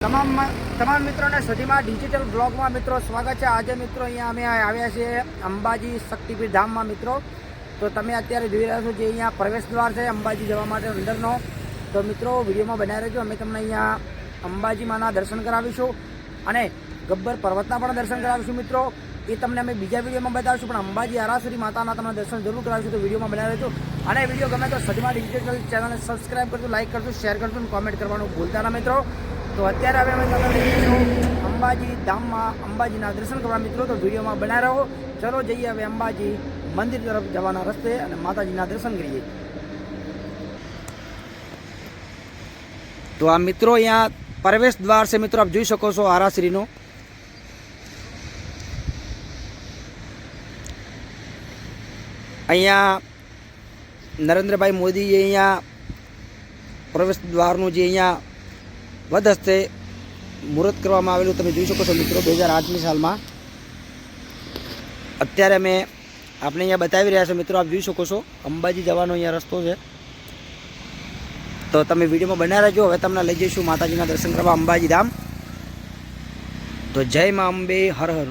તમામ મિત્રોને સદીમાં ડિજિટલ બ્લોગમાં મિત્રો સ્વાગત છે। આજે મિત્રો અહીંયા અમે આવ્યા છીએ અંબાજી શક્તિપીઠ ધામમાં મિત્રો। તો તમે અત્યારે જોઈ રહ્યા છો જે અહીંયા પ્રવેશ દ્વાર છે અંબાજી જવા માટે અંદરનો। તો મિત્રો વિડીયોમાં બનાવી રહેજો। અમે તમને અહીંયા અંબાજીમાંના દર્શન કરાવીશું અને ગબ્બર પર્વતના પણ દર્શન કરાવીશું મિત્રો। એ તમને અમે બીજા વિડીયોમાં બતાવીશું, પણ અંબાજી આરાસુરી માતાના તમને દર્શન જરૂર કરાવીશું। તો વિડીયોમાં બનાવી રહેજો અને વિડીયો ગમે તો સદીમાં ડિજિટલ ચેનલને સબસ્ક્રાઈબ કરજો, લાઇક કરજો, શેર કરજો અને કોમેન્ટ કરવાનું ભૂલતા ના મિત્રો। તો અત્યારે હવે અમે તમને લઈશું અંબાજી ધામમાં અંબાજીના દર્શન કરવા મિત્રો। તો વિડીયોમાં બનાવી રહો। ચલો જઈએ હવે અંબાજી મંદિર તરફ જવાના રસ્તે અને માતાજીના દર્શન કરીએ। તો આ મિત્રો અહીંયા પ્રવેશ દ્વાર છે મિત્રો, આપ જોઈ શકો છો આરાશ્રીનો। અહીંયા નરેન્દ્રભાઈ મોદીએ અહીંયા પ્રવેશ દ્વારનું જે અહીંયા વધ હસ્તે મુહૂર્ત કરવામાં આવેલું તમે જોઈ શકો છો મિત્રો 2008ની સાલમાં। અત્યારે અમે આપણે અહીંયા બતાવી રહ્યા છો મિત્રો, આપ જોઈ શકો છો અંબાજી જવાનો અહીંયા રસ્તો છે। તો તમે વિડીયોમાં બનાવી રહેજો। હવે તમને લઈ જઈશું માતાજીના દર્શન કરવા અંબાજી ધામ। તો જય મા અંબે, હર હર।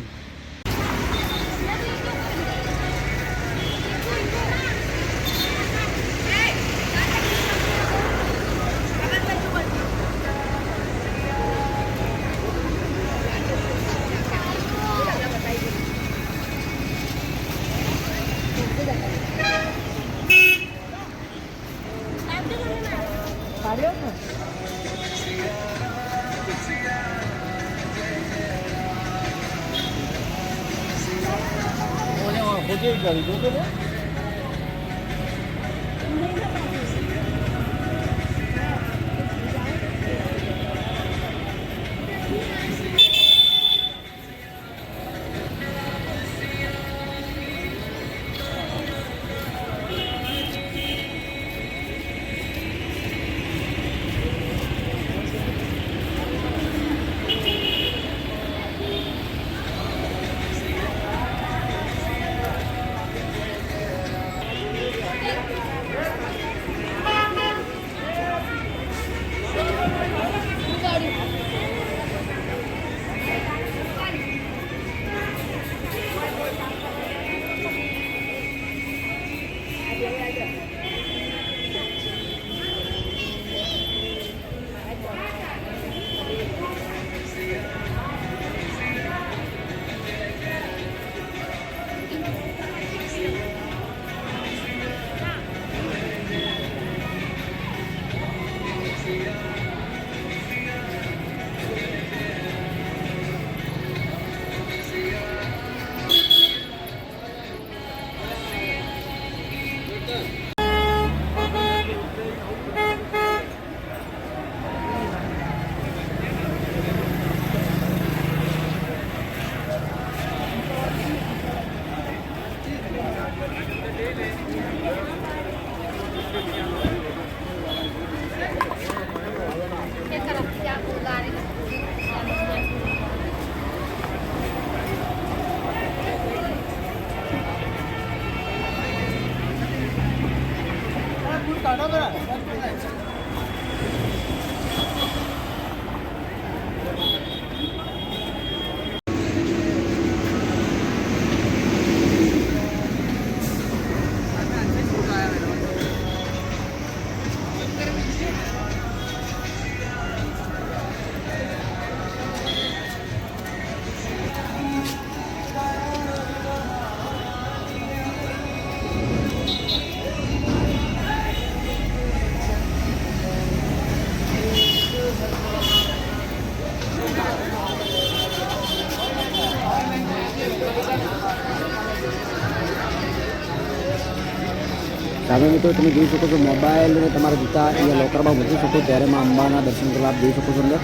સામે મિત્રો તમે જોઈ શકો છો મોબાઈલને તમારા જૂતા અહીંયા લોકરમાં મૂકી શકો ત્યારે માં અંબાના દર્શન કરવા આપ જોઈ શકો છો અંદર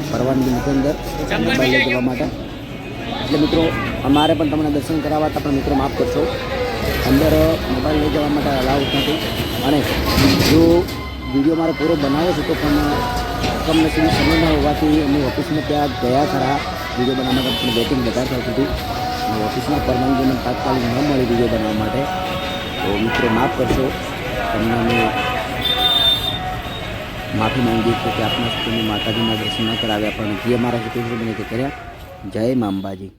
પરવાનગી મૂકે અંદર મોબાઈલ લઈ જવા માટે। એટલે મિત્રો અમારે પણ તમને દર્શન કરાવવા હતા, પણ મિત્રો માફ કરશો, અંદર મોબાઈલ લઈ જવા માટે અલાઉડ નથી। અને જો વિડીયો મારે પૂરો બનાવ્યો છે તો પણ કમનસીબી સમય ન હોવાથી અમે ઓફિસમાં ત્યાં ગયા ખરા વિડીયો બનાવવા માટે, પણ વેટિંગ વધારે થયું સુધી ઓફિસમાં પરવાનગી મને તાત્કાલિક ન મળી વિડીયો બનાવવા માટે। તો મિત્રો માફ કરશો, તમને અમે માફી માંગીએ છીએ કે આપણા તમે માતાજીના દર્શન ન કરાવ્યા, પણ જે અમારા હેતુ છે તે કર્યા. જય મા અંબાજી.